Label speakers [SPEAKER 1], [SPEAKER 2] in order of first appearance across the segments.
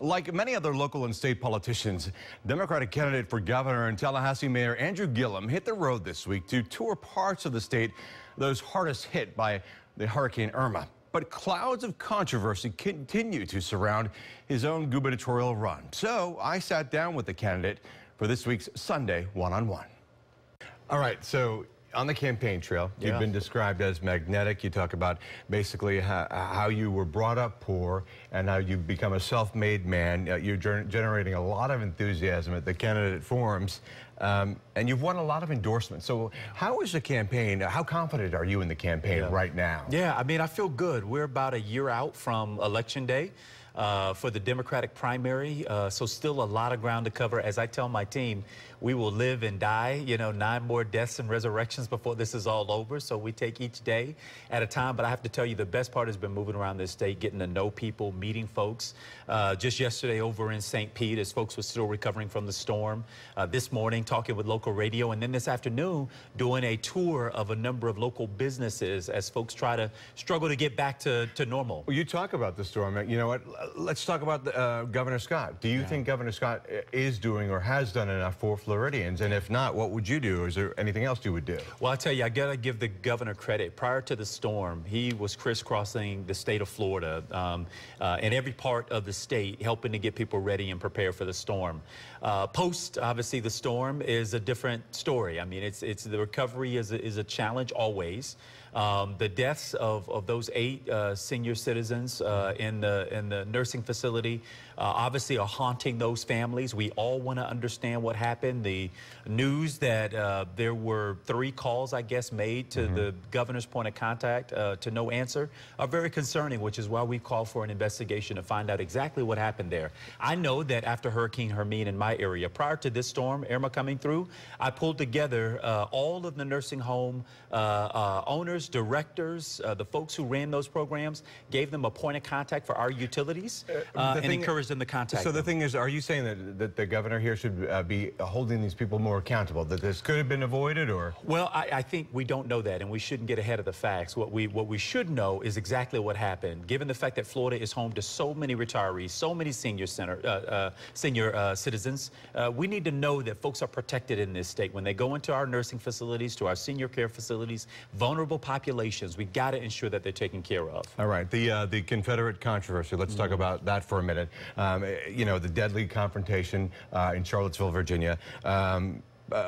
[SPEAKER 1] Like many other local and state politicians, Democratic candidate for governor and Tallahassee Mayor Andrew Gillum hit the road this week to tour parts of the state those hardest hit by the Hurricane Irma. But clouds of controversy continue to surround his own gubernatorial run. So I sat down with the candidate for this week's Sunday one-on-one. All right, so on the campaign trail, you've been described as magnetic. You talk about basically how you were brought up poor and how you've become a self-made man. You're generating a lot of enthusiasm at the candidate forums, and you've won a lot of endorsements. So how is the campaign? How confident are you in the campaign right now?
[SPEAKER 2] Yeah, I mean, I feel good. We're about a year out from Election Day. For the Democratic primary, so still a lot of ground to cover. As I tell my team, we will live and die, 9 more deaths and resurrections before this is all over. So we take each day at a time. But I have to tell you, the best part has been moving around this state, getting to know people, meeting folks. Just yesterday over in St. Pete, as folks were still recovering from the storm. This morning, talking with local radio. And then this afternoon, doing a tour of a number of local businesses as folks try to struggle to get back to normal.
[SPEAKER 1] Well, you talk about the storm. You know what? Let's talk about Governor Scott. Do you think Governor Scott is doing or has done enough for Floridians? And if not, what would you do? Is there anything else you would do?
[SPEAKER 2] Well, I tell you, I got to give the governor credit. Prior to the storm, he was crisscrossing the state of Florida and every part of the state, helping to get people ready and prepared for the storm. Post, obviously, the storm is a different story. I mean, it's the recovery is a challenge always. The deaths of those 8 senior citizens in the nursing facility obviously are haunting those families. We all want to understand what happened. The news that there were 3 calls, I guess, made to the governor's point of contact to no answer are very concerning, which is why we called for an investigation to find out exactly what happened there. I know that after Hurricane Hermine in my area, prior to this storm, Irma coming through, I pulled together all of the nursing home owners, directors, the folks who ran those programs, gave them a point of contact for our utilities, and encouraged them to contact them.
[SPEAKER 1] The thing is, are you saying that the governor here should be holding these people more accountable, that this could have been avoided, or?
[SPEAKER 2] Well, I think we don't know that, and we shouldn't get ahead of the facts. What we should know is exactly what happened. Given the fact that Florida is home to so many retirees, so many senior citizens, we need to know that folks are protected in this state. When they go into our nursing facilities, to our senior care facilities, vulnerable populations, we got to ensure that they're taken care of.
[SPEAKER 1] All right, the Confederate controversy, let's talk about that for a minute. The deadly confrontation in Charlottesville, Virginia.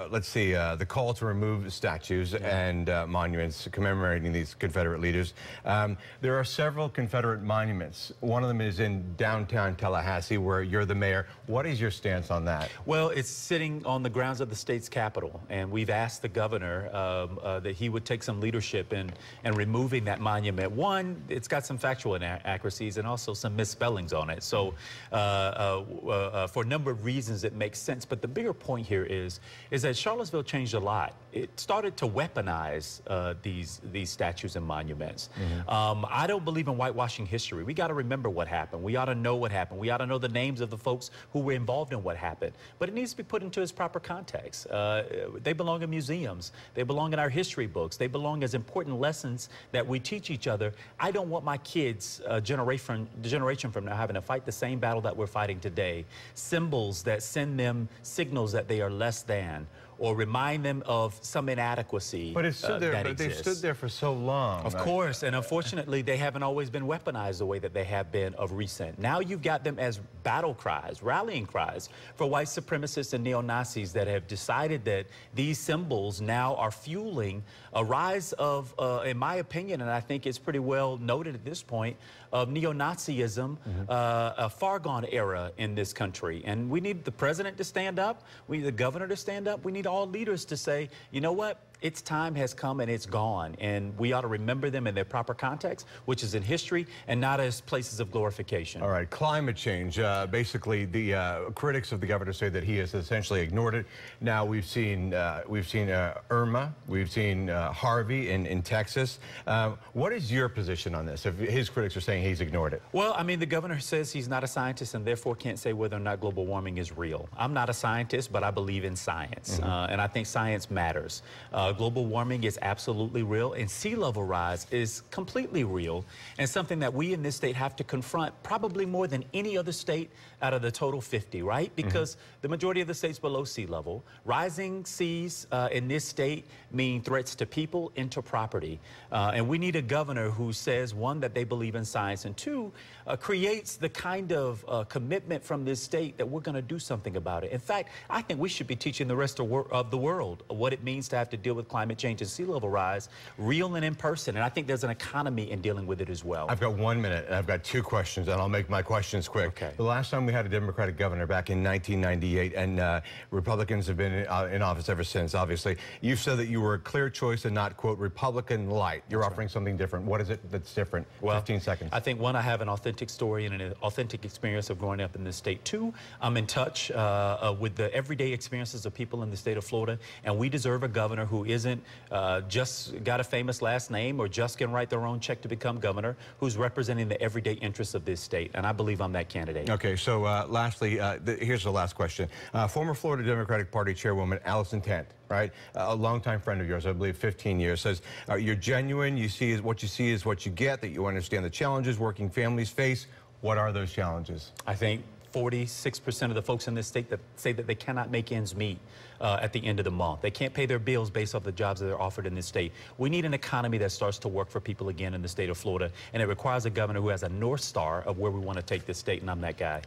[SPEAKER 1] Let's see, the call to remove statues and monuments commemorating these Confederate leaders. There are several Confederate monuments. One of them is in downtown Tallahassee, where you're the mayor. What is your stance on that?
[SPEAKER 2] Well, it's sitting on the grounds of the state's capital, and we've asked the governor that he would take some leadership in removing that monument. One, it's got some factual inaccuracies and also some misspellings on it. So for a number of reasons, it makes sense. But the bigger point here is that Charlottesville changed a lot. It started to weaponize these statues and monuments. I don't believe in whitewashing history. We got to remember what happened. We ought to know what happened. We ought to know the names of the folks who were involved in what happened. But it needs to be put into its proper context. They belong in museums. They belong in our history books. They belong as important lessons that we teach each other. I don't want my kids, generation from now, having to fight the same battle that we're fighting today. Symbols that send them signals that they are less than, or remind them of some inadequacy.
[SPEAKER 1] But it's stood there, but they've stood there for so long.
[SPEAKER 2] Of course, and unfortunately, they haven't always been weaponized the way that they have been of recent. Now you've got them as battle cries, rallying cries for white supremacists and neo-Nazis that have decided that these symbols now are fueling a rise of, in my opinion, and I think it's pretty well noted at this point, of neo-Nazism, a far-gone era in this country. And we need the president to stand up. We need the governor to stand up. We need all leaders to say, you know what? Its time has come and it's gone, and we ought to remember them in their proper context, which is in history and not as places of glorification.
[SPEAKER 1] All right, climate change. Basically, the critics of the governor say that he has essentially ignored it. Now we've seen Irma, we've seen Harvey in Texas. What is your position on this? If his critics are saying he's ignored it.
[SPEAKER 2] Well, I mean, the governor says he's not a scientist and therefore can't say whether or not global warming is real. I'm not a scientist, but I believe in science, and I think science matters. Global warming is absolutely real, and sea level rise is completely real, and something that we in this state have to confront probably more than any other state out of the total 50, right? Because the majority of the states below sea level. Rising seas in this state mean threats to people and to property. And we need a governor who says, one, that they believe in science, and two, creates the kind of commitment from this state that we're going to do something about it. In fact, I think we should be teaching the rest of the world what it means to have to deal with climate change and sea level rise, real and in person. And I think there's an economy in dealing with it as well.
[SPEAKER 1] I've got 1 minute, and I've got 2 questions, and I'll make my questions quick.
[SPEAKER 2] Okay.
[SPEAKER 1] The last time we had a Democratic governor back in 1998, and Republicans have been in office ever since, obviously. You've said that you were a clear choice and not, quote, Republican light. You're offering something different. What is it that's different?
[SPEAKER 2] Well,
[SPEAKER 1] 15 seconds.
[SPEAKER 2] I think, one, I have an authentic story and an authentic experience of growing up in this state. Two, I'm in touch with the everyday experiences of people in the state of Florida, and we deserve a governor who isn't just got a famous last name or just can write their own check to become governor, who's representing the everyday interests of this state, and I believe I'm that candidate.
[SPEAKER 1] Okay, so lastly, here's the last question. Former Florida Democratic Party Chairwoman Allison Tent, right, a longtime friend of yours, I believe 15 years, says you're genuine, you see what you see is what you get, that you understand the challenges working families face. What are those challenges?
[SPEAKER 2] I think 46% of the folks in this state that say that they cannot make ends meet at the end of the month. They can't pay their bills based off the jobs that they're offered in this state. We need an economy that starts to work for people again in the state of Florida, and it requires a governor who has a North Star of where we want to take this state, and I'm that guy.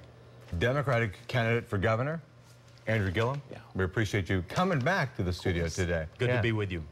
[SPEAKER 1] Democratic candidate for governor, Andrew Gillum.
[SPEAKER 2] Yeah.
[SPEAKER 1] We appreciate you coming back to the studio today.
[SPEAKER 2] Good to be with you.